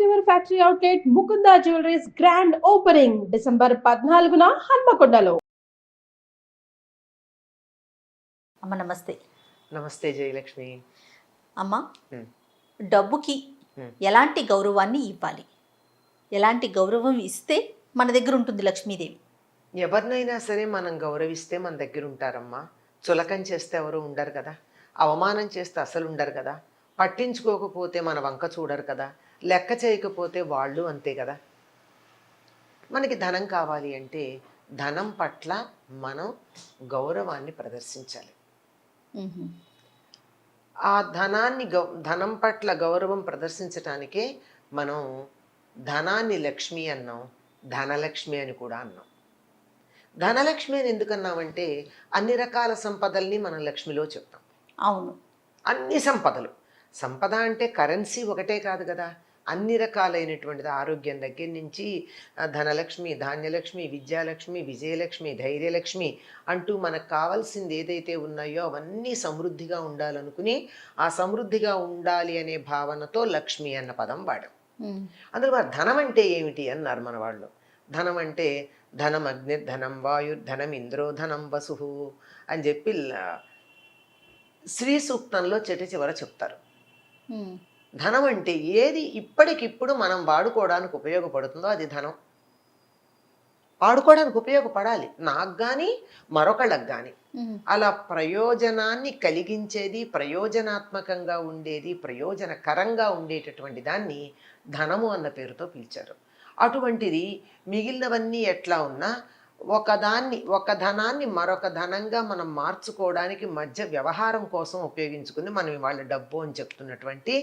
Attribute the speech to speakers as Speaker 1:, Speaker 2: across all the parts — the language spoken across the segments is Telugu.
Speaker 1: ever factory outlet Mukunda Jewelries grand opening December 14న హన్మకొండలో.
Speaker 2: అమ్మ నమస్తే.
Speaker 3: నమస్తే జయలక్ష్మి.
Speaker 2: అమ్మ, డబ్బుకి ఎలాంటి గౌరవాన్ని ఇవ్వాలి? ఎలాంటి గౌరవం ఇస్తే మన దగ్గర ఉంటుంది లక్ష్మీదేవి?
Speaker 3: ఎవరినైనా సరే మనం గౌరవిస్తే మన దగ్గర ఉంటారమ్మా. చులకం చేస్తే ఎవరు ఉండరు కదా, అవమానం చేస్తే అసలు ఉండరు కదా, పట్టించుకోకపోతే మన వంక చూడరు కదా, లెక్క చేయకపోతే వాళ్ళు అంతే కదా. మనకి ధనం కావాలి అంటే ధనం పట్ల మనం గౌరవాన్ని ప్రదర్శించాలి. ఆ ధనం పట్ల గౌరవం ప్రదర్శించటానికే మనం ధనాన్ని లక్ష్మి అన్నాం, ధనలక్ష్మి అని కూడా అన్నాం. ధనలక్ష్మి అని ఎందుకన్నామంటే అన్ని రకాల సంపదల్ని మనం లక్ష్మిలో చెప్తాం.
Speaker 2: అవును,
Speaker 3: అన్ని సంపదలు. సంపద అంటే కరెన్సీ ఒకటే కాదు కదా, అన్ని రకాలైనటువంటిది. ఆరోగ్యం దగ్గర నుంచి ధనలక్ష్మి, ధాన్యలక్ష్మి, విద్యాలక్ష్మి, విజయలక్ష్మి, ధైర్యలక్ష్మి అంటూ మనకు కావాల్సింది ఏదైతే ఉన్నాయో అవన్నీ సమృద్ధిగా ఉండాలనుకుని ఆ సమృద్ధిగా ఉండాలి అనే భావనతో లక్ష్మి అన్న పదం వాడాం. అందులో మరి ధనం అంటే ఏమిటి అన్నారు మన వాళ్ళు. ధనం అంటే ధనం అగ్నిర్ధనం వాయుర్ధనం ఇంద్రోధనం వసు అని చెప్పి శ్రీ సూక్తంలో చివర చెప్తారు. ధనం అంటే ఏది ఇప్పటికిప్పుడు మనం వాడుకోవడానికి ఉపయోగపడుతుందో అది ధనం. వాడుకోవడానికి ఉపయోగపడాలి, నాకు కానీ మరొకళ్ళకి కానీ. అలా ప్రయోజనాన్ని కలిగించేది, ప్రయోజనాత్మకంగా ఉండేది, ప్రయోజనకరంగా ఉండేటటువంటి దాన్ని ధనము అన్న పేరుతో పిలిచారు. అటువంటిది మిగిలినవన్నీ ఎట్లా ఉన్నా ఒక ధనాన్ని మరొక ధనంగా మనం మార్చుకోవడానికి మధ్య వ్యవహారం కోసం ఉపయోగించుకుని మనం ఇవాళ డబ్బు అని చెప్తున్నటువంటి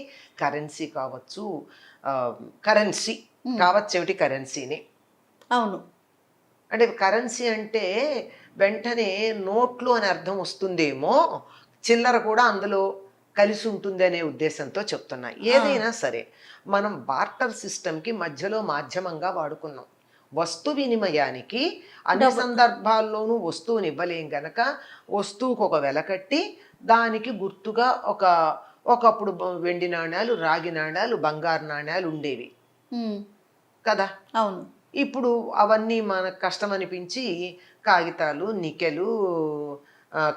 Speaker 3: కరెన్సీ కావచ్చు, ఏమిటి కరెన్సీని.
Speaker 2: అవును,
Speaker 3: అంటే కరెన్సీ అంటే వెంటనే నోట్లు అని అర్థం వస్తుందేమో, చిల్లర కూడా అందులో కలిసి ఉంటుంది అనే ఉద్దేశంతో చెప్తున్నా. ఏదైనా సరే మనం బార్టర్ సిస్టమ్కి మధ్యలో మాధ్యమంగా వాడుకున్నాం. వస్తు వినిమయానికి అన్ని సందర్భాల్లోనూ వస్తువుని ఇవ్వలేం గనక వస్తువుకు ఒక వెల కట్టి దానికి గుర్తుగా ఒకప్పుడు వెండి నాణ్యాలు, రాగి నాణ్యాలు, బంగారు నాణ్యాలు ఉండేవి కదా.
Speaker 2: అవును,
Speaker 3: ఇప్పుడు అవన్నీ మనకు కష్టం అనిపించి కాగితాలు, నికెలు,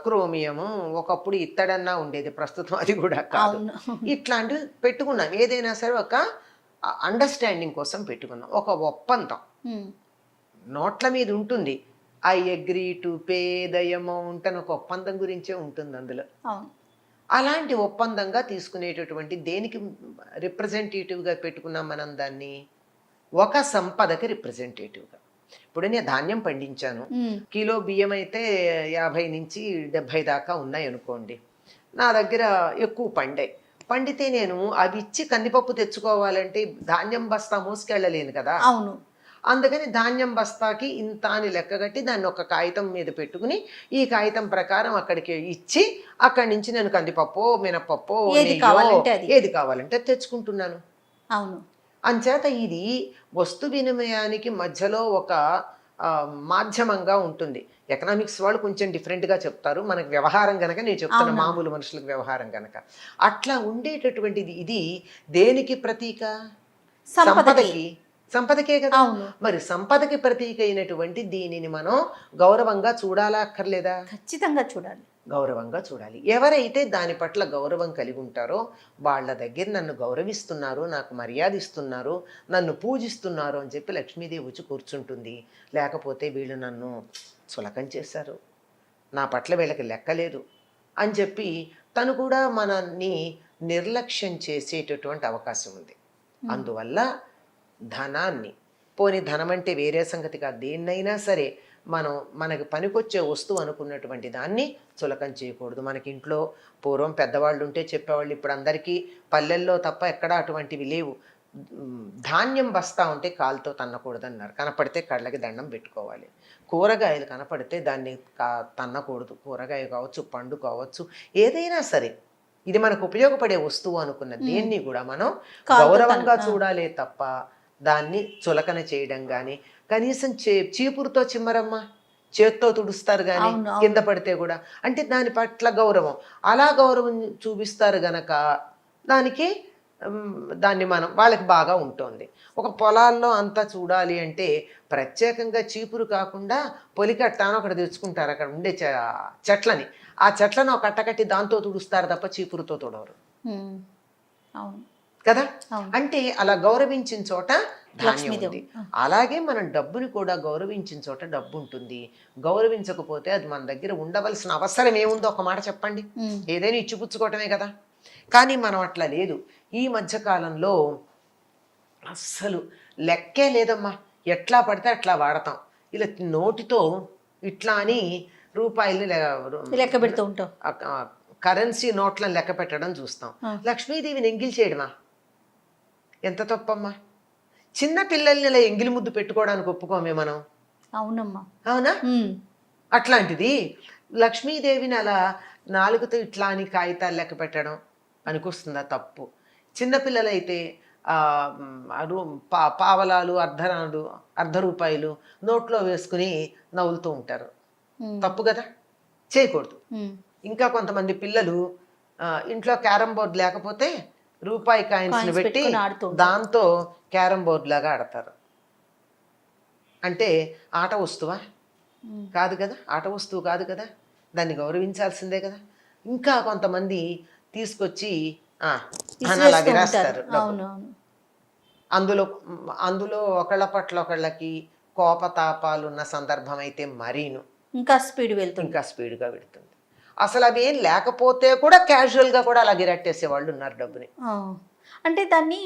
Speaker 3: క్రోమియము, ఒకప్పుడు ఇత్తడన్నా ఉండేది, ప్రస్తుతం అది కూడా కాదు. ఇట్లాంటివి పెట్టుకున్నాం. ఏదైనా సరే ఒక అండర్స్టాండింగ్ కోసం పెట్టుకున్నాం. ఒక ఒప్పందం నోట్ల మీద ఉంటుంది. I agree to pay the amount అని ఒక ఒప్పందం గురించే ఉంటుంది అందులో. అలాంటి ఒప్పందంగా తీసుకునేటటువంటి దేనికి రిప్రజెంటేటివ్గా పెట్టుకున్నాం మనం దాన్ని? ఒక సంపదకి రిప్రజెంటేటివ్గా. ఇప్పుడు నేను ధాన్యం పండించాను, కిలో బియ్యం అయితే 50 నుంచి 70 దాకా ఉన్నాయి అనుకోండి. నా దగ్గర ఎక్కువ పండితే నేను అవి ఇచ్చి కందిపప్పు తెచ్చుకోవాలంటే ధాన్యం బస్తా మోసుకెళ్ళలేను కదా.
Speaker 2: అవును,
Speaker 3: అందుకని ధాన్యం బస్తాకి ఇంత అని లెక్కగట్టి దాన్ని ఒక కాగితం మీద పెట్టుకుని ఈ కాగితం ప్రకారం అక్కడికి ఇచ్చి అక్కడి నుంచి నేను కందిపప్పు, మినపప్పు, ఏది కావాలంటే తెచ్చుకుంటున్నాను.
Speaker 2: అవును,
Speaker 3: అంచేత ఇది వస్తు వినిమయానికి మధ్యలో ఒక మాధ్యమంగా ఉంటుంది. ఎకనామిక్స్ వాళ్ళు కొంచెం డిఫరెంట్గా చెప్తారు, మనకు వ్యవహారం కనుక నేను చెప్తున్నా, మామూలు మనుషులకు వ్యవహారం కనుక. అట్లా ఉండేటటువంటిది. ఇది దేనికి ప్రతీక? సంపదకే కదా. మరి సంపదకి ప్రతీక అయినటువంటి దీనిని మనం గౌరవంగా చూడాలా అక్కర్లేదా?
Speaker 2: ఖచ్చితంగా చూడాలి,
Speaker 3: గౌరవంగా చూడాలి. ఎవరైతే దాని పట్ల గౌరవం కలిగి ఉంటారో వాళ్ళ దగ్గర నన్ను గౌరవిస్తున్నారు, నాకు మర్యాద ఇస్తున్నారు, నన్ను పూజిస్తున్నారు అని చెప్పి లక్ష్మీదేవి వచ్చి కూర్చుంటుంది. లేకపోతే వీళ్ళు నన్ను చులకం చేశారు, నా పట్ల వీళ్ళకి లెక్కలేదు అని చెప్పి తను కూడా మనల్ని నిర్లక్ష్యం చేసేటటువంటి అవకాశం ఉంది. అందువల్ల ధనాన్ని, పోని ధనం అంటే వేరే సంగతి కాదు, దేన్నైనా సరే మనకి పనికొచ్చే వస్తువు అనుకున్నటువంటి దాన్ని చులకం చేయకూడదు. మనకి ఇంట్లో పూర్వం పెద్దవాళ్ళు ఉంటే చెప్పేవాళ్ళు, ఇప్పుడు అందరికీ పల్లెల్లో తప్ప ఎక్కడా అటువంటివి లేవు. ధాన్యం బస్తా ఉంటే కాలుతో తన్నకూడదు అన్నారు. కనపడితే కళ్ళకి దండం పెట్టుకోవాలి. కూరగాయలు కనపడితే దాన్ని తన్నకూడదు. కూరగాయ కావచ్చు, పండు కావచ్చు, ఏదైనా సరే ఇది మనకు ఉపయోగపడే వస్తువు అనుకున్న దేన్ని కూడా మనం గౌరవంగా చూడాలే తప్ప దాన్ని చులకన చేయడం కానీ, కనీసం చీపురుతో చిమ్మరమ్మ, చేత్తో తుడుస్తారు కానీ కింద పడితే కూడా, అంటే దాని పట్ల గౌరవం. అలా గౌరవం చూపిస్తారు గనక దానికి దాన్ని మనం వాళ్ళకి బాగా ఉంటుంది. ఒక పొలాల్లో అంతా చూడాలి అంటే ప్రత్యేకంగా చీపురు కాకుండా పొలికట్ట అని ఒకటి తెచ్చుకుంటారు అక్కడ ఉండే చెట్లని. ఆ చెట్లను ఒక కట్టకట్టి దాంతో తుడుస్తారు తప్ప చీపురుతో తుడవరు
Speaker 2: అవును
Speaker 3: కదా.
Speaker 2: అవును.
Speaker 3: అంటే అలా గౌరవించిన చోట ధాన్యం
Speaker 2: లక్ష్మీదేవి.
Speaker 3: ఉంది. అలాగే మనం డబ్బుని కూడా గౌరవించిన చోట డబ్బు ఉంటుంది. గౌరవించకపోతే అది మన దగ్గర ఉండవలసిన అవసరం ఏముందో ఒక మాట చెప్పండి. ఏదైనా ఇచ్చిపుచ్చుకోవటమే కదా. కానీ మనం అట్లా లేదు. ఈ మధ్యకాలంలో అస్సలు లెక్కే లేదమ్మా. ఎట్లా పడితే అట్లా వాడతాం. ఇలా నోటితో ఇట్లా అని రూపాయలు
Speaker 2: లెక్క పెడుతూ ఉంటాం.
Speaker 3: కరెన్సీ నోట్లను లెక్క పెట్టడం చూస్తాం. లక్ష్మీదేవిని ఎంగిల్ చేయడమా ఎంత తప్పమ్మా. చిన్న పిల్లల్ని ఇలా ఎంగిలి ముద్దు పెట్టుకోవడానికి ఒప్పుకోమే మనం.
Speaker 2: అవునమ్మా.
Speaker 3: అవునా. అట్లాంటిది లక్ష్మీదేవిని అలా నాలుగుతో ఇట్లా అని కాగితాలు లెక్క పెట్టడం అనికొస్తుందా? తప్పు. చిన్నపిల్లలైతే పావలాలు అర్ధ రూపాయలు నోట్లో వేసుకుని నవ్వులుతూ ఉంటారు. తప్పు కదా, చేయకూడదు. ఇంకా కొంతమంది పిల్లలు ఇంట్లో క్యారమ్ బోర్డు లేకపోతే రూపాయి కాయిన్స్ పెట్టి దాంతో క్యారమ్ బోర్డు లాగా ఆడతారు. అంటే ఆట వస్తువా? కాదు కదా, ఆట వస్తువు కాదు కదా, దాన్ని గౌరవించాల్సిందే కదా. ఇంకా కొంతమంది తీసుకొచ్చి అలాగే రాస్తారు. అందులో ఒకళ్ళ పట్ల ఒకళ్ళకి కోపతాపాలు ఉన్న సందర్భం అయితే మరీను ఇంకా స్పీడ్గా వెళుతుంది. అసలు అవి ఏం లేకపోతే కూడా క్యాజువల్గా కూడా అలా గిరట్టేసే వాళ్ళు ఉన్నారు డబ్బుని.
Speaker 2: అంటే దాన్ని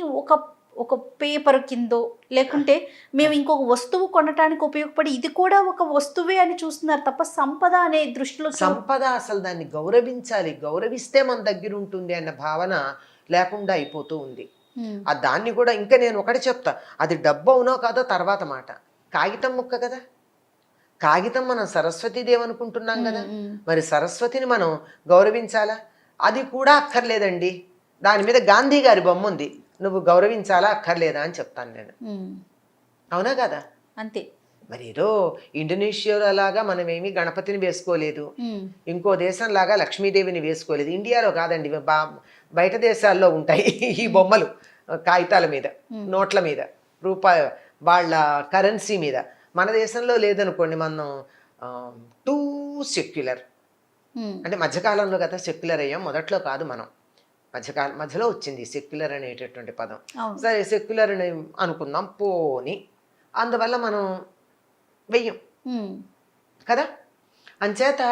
Speaker 2: ఒక పేపర్ కిందో లేకుంటే మేము ఇంకొక వస్తువు కొనటానికి ఉపయోగపడి ఇది కూడా ఒక వస్తువే అని చూస్తున్నారు తప్ప సంపద అనే దృష్టిలో
Speaker 3: సంపద అసలు దాన్ని గౌరవించాలి. గౌరవిస్తే మన దగ్గర ఉంటుంది అన్న భావన లేకుండా అయిపోతూ ఉంది. దాన్ని కూడా ఇంకా నేను ఒకటి చెప్తా, అది డబ్బు అవునో కాదో తర్వాత మాట. కాగితం ముక్క కదా, కాగితం మనం సరస్వతీదేవి అనుకుంటున్నాం కదా, మరి సరస్వతిని మనం గౌరవించాలా? అది కూడా అక్కర్లేదండి, దాని మీద గాంధీ గారి బొమ్మ ఉంది, నువ్వు గౌరవించాలా అక్కర్లేదా అని చెప్తాను నేను. అవునా కదా.
Speaker 2: అంతే.
Speaker 3: మరి ఏదో ఇండోనేషియాలో లాగా మనమేమి గణపతిని వేసుకోలేదు, ఇంకో దేశం లాగా లక్ష్మీదేవిని వేసుకోలేదు. ఇండియాలో కాదండి, బయట దేశాల్లో ఉంటాయి ఈ బొమ్మలు కాగితాల మీద, నోట్ల మీద, వాళ్ళ కరెన్సీ మీద. మన దేశంలో లేదనుకోండి, మనం టూ సెక్యులర్. అంటే మధ్యకాలంలో కదా సెక్యులర్ అయ్యాం, మొదట్లో కాదు మనం. మధ్యలో వచ్చింది సెక్యులర్ అనేటటువంటి పదం. సరే సెక్యులర్ అని అనుకుందాం పోని, అందువల్ల మనం వెయ్యం కదా. అంచేత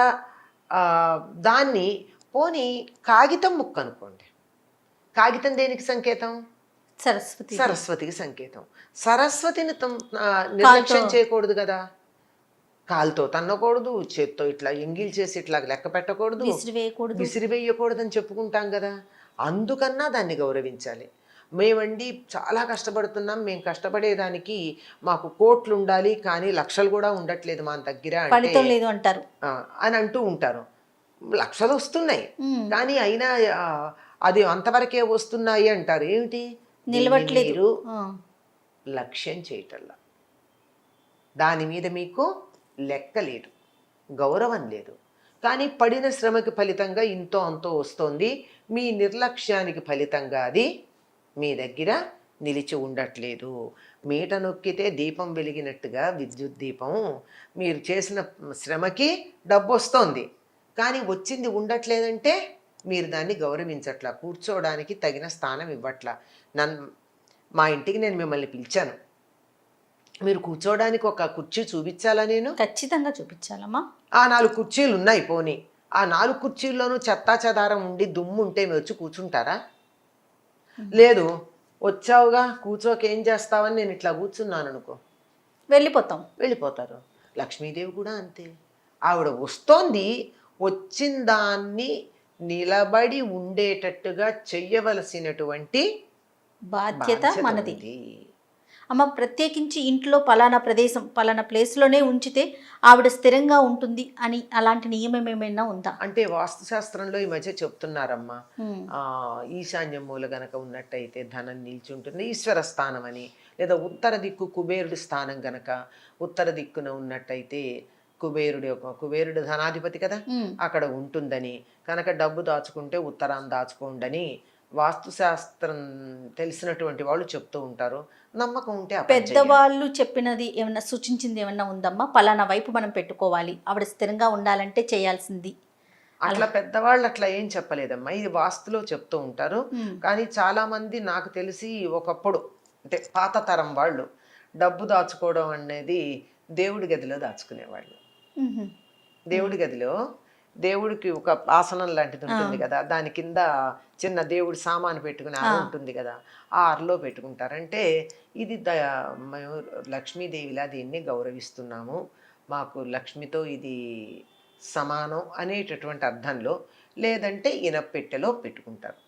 Speaker 3: దాన్ని పోని కాగితం ముక్క అనుకోండి. కాగితం దేనికి సంకేతం? సరస్వతికి సంకేతం. సరస్వతిని నిర్లక్ష్యం చేయకూడదు కదా. కాలుతో తన్నకూడదు, చేత్తో ఇట్లా ఎంగిల్ చేసి ఇట్లా లెక్క పెట్టకూడదు, విసిరివేయకూడదు అని చెప్పుకుంటాం కదా. అందుకన్నా దాన్ని గౌరవించాలి. మేమండి చాలా కష్టపడుతున్నాం, మేము కష్టపడేదానికి మాకు కోట్లు ఉండాలి కానీ లక్షలు కూడా ఉండట్లేదు మా దగ్గర
Speaker 2: అంటారు
Speaker 3: అని అంటూ ఉంటారు. లక్షలు వస్తున్నాయి కానీ అయినా అది అంతవరకే వస్తున్నాయి అంటారు. ఏమిటి? నిలవట్లేదు, లక్ష్యం చేయటల్లా. దాని మీద మీకు లెక్క లేదు, గౌరవం లేదు. కానీ పడిన శ్రమకి ఫలితంగా ఇంతో అంతో వస్తోంది. మీ నిర్లక్ష్యానికి ఫలితంగా అది మీ దగ్గర నిలిచి ఉండట్లేదు. మీట నొక్కితే దీపం వెలిగినట్టుగా విద్యుత్ దీపం మీరు చేసిన శ్రమకి డబ్బు వస్తోంది కానీ వచ్చింది ఉండట్లేదంటే మీరు దాన్ని గౌరవించట్లా, కూర్చోవడానికి తగిన స్థానం ఇవ్వట్లా. మా ఇంటికి నేను మిమ్మల్ని పిలిచాను, మీరు కూర్చోవడానికి ఒక కుర్చీ చూపించాలా? నేను
Speaker 2: ఖచ్చితంగా చూపించాలమ్మా.
Speaker 3: ఆ 4 కుర్చీలు ఉన్నాయి, పోనీ ఆ 4 కుర్చీల్లోనూ చెత్తా చెదారం ఉండి దుమ్ము ఉంటే మీరు వచ్చి కూర్చుంటారా? లేదు, వచ్చావుగా కూర్చోకేం చేస్తావని నేను ఇట్లా కూర్చున్నాను అనుకో, వెళ్ళిపోతారు. లక్ష్మీదేవి కూడా అంతే. ఆవిడ వస్తోంది, వచ్చిన దాన్ని నిలబడి ఉండేటట్టుగా చెయ్యవలసినటువంటి
Speaker 2: బాధ్యత మనది అమ్మ. ప్రత్యేకించి ఇంట్లో పలానా ప్రదేశం పలానా ప్లేస్లోనే ఉంచితే ఆవిడ స్థిరంగా ఉంటుంది అని అలాంటి నియమం ఏమైనా ఉందా?
Speaker 3: అంటే వాస్తుశాస్త్రంలో ఈ మధ్య చెప్తున్నారమ్మా, ఈశాన్య మూల గనక ఉన్నట్టయితే ధనం నిలిచి ఉంటుంది, ఈశ్వర స్థానం అని. లేదా ఉత్తర దిక్కు కుబేరుడి స్థానం గనక ఉత్తర దిక్కున ఉన్నట్టయితే కుబేరుడు ధనాధిపతి కదా, అక్కడ ఉంటుందని. కనుక డబ్బు దాచుకుంటే ఉత్తరాన్ని దాచుకోండి వాస్తుశాస్త్రం తెలిసినటువంటి వాళ్ళు చెప్తూ ఉంటారు. నమ్మకం ఉంటే ఆ పని చేయాలి.
Speaker 2: పెద్దవాళ్ళు చెప్పినది ఏమన్నా సూచించింది ఏమన్నా ఉందమ్మా? పలానా వైపు మనం పెట్టుకోవాలి, ఆవిడ స్థిరంగా ఉండాలంటే చేయాల్సింది.
Speaker 3: అట్లా పెద్దవాళ్ళు అట్లా ఏం చెప్పలేదమ్మా. ఇది వాస్తులో చెప్తూ ఉంటారు. కానీ చాలా మంది నాకు తెలిసి ఒకప్పుడు అంటే పాత తరం వాళ్ళు డబ్బు దాచుకోవడం అనేది దేవుడి గదిలో దాచుకునేవాళ్ళు. దేవుడి గదిలో దేవుడికి ఒక ఆసనం లాంటిది ఉంటుంది కదా, దాని కింద చిన్న దేవుడి సామాను పెట్టుకునే అర ఉంటుంది కదా, ఆ అరలో పెట్టుకుంటారు. అంటే ఇది మేము లక్ష్మీదేవిలా దీన్ని గౌరవిస్తున్నాము, మాకు లక్ష్మితో ఇది సమానం అనేటటువంటి అర్థంలో, లేదంటే ఇనప్పెట్టెలో పెట్టుకుంటారు.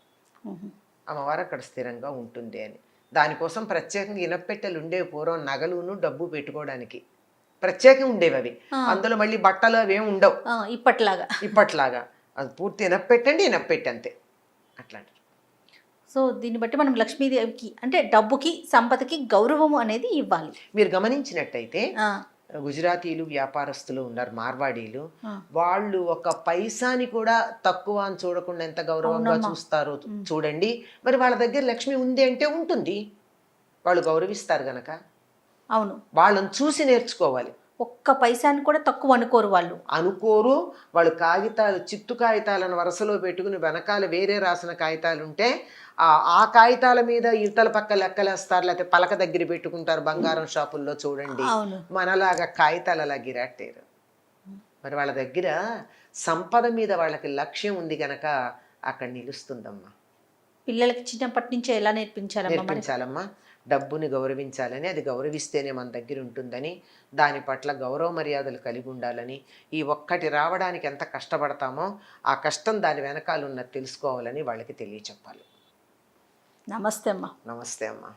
Speaker 3: అమ్మవారు అక్కడ స్థిరంగా ఉంటుంది అని. దానికోసం ప్రత్యేకంగా ఇనప్పెట్టెలు ఉండేవి పూర్వం, నగలును డబ్బు పెట్టుకోవడానికి ప్రత్యేకంగా ఉండేవి అవి. అందులో మళ్ళీ బట్టలు అవేం ఉండవు ఇప్పట్లాగా. అది పూర్తి ఇనప్పెట్టండి, ఇనప్పెట్టి అంతే అట్లాంటి.
Speaker 2: సో దీన్ని బట్టి మనం లక్ష్మీదేవికి అంటే డబ్బుకి సంపదకి గౌరవం అనేది ఇవ్వాలి.
Speaker 3: మీరు గమనించినట్టయితే గుజరాతీలు వ్యాపారస్తులు ఉన్నారు, మార్వాడీలు, వాళ్ళు ఒక పైసాని కూడా తక్కువ అని చూడకుండా ఎంత గౌరవంగా చూస్తారో చూడండి. మరి వాళ్ళ దగ్గర లక్ష్మి ఉంది అంటే ఉంటుంది, వాళ్ళు గౌరవిస్తారు గనక.
Speaker 2: అవును,
Speaker 3: వాళ్ళని చూసి నేర్చుకోవాలి.
Speaker 2: ఒక్క పైసాని కూడా తక్కువ అనుకోరు
Speaker 3: వాళ్ళు కాగితాలు, చిత్తు కాగితాలను వరుసలో పెట్టుకుని వెనకాల వేరే రాసిన కాగితాలు ఉంటే ఆ కాగితాల మీద ఇవతల పక్క లెక్కలేస్తారు, లేకపోతే పలక దగ్గర పెట్టుకుంటారు బంగారం షాపుల్లో చూడండి. మనలాగా కాగితాలు అలా గిరాటేరు. మరి వాళ్ళ దగ్గర సంపద మీద వాళ్ళకి లక్ష్యం ఉంది గనక అక్కడ నిలుస్తుందమ్మా.
Speaker 2: పిల్లలకి చిన్నప్పటి నుంచే ఎలా నేర్పించాలమ్మా?
Speaker 3: డబ్బుని గౌరవించాలని, అది గౌరవిస్తేనే మన దగ్గర ఉంటుందని, దాని పట్ల గౌరవ మర్యాదలు కలిగి ఉండాలని, ఈ ఒక్కటి రావడానికి ఎంత కష్టపడతామో ఆ కష్టం దాని వెనకాల ఉన్నది తెలుసుకోవాలని వాళ్ళకి తెలియచెప్పాలి.
Speaker 2: నమస్తే అమ్మా.
Speaker 3: నమస్తే అమ్మా.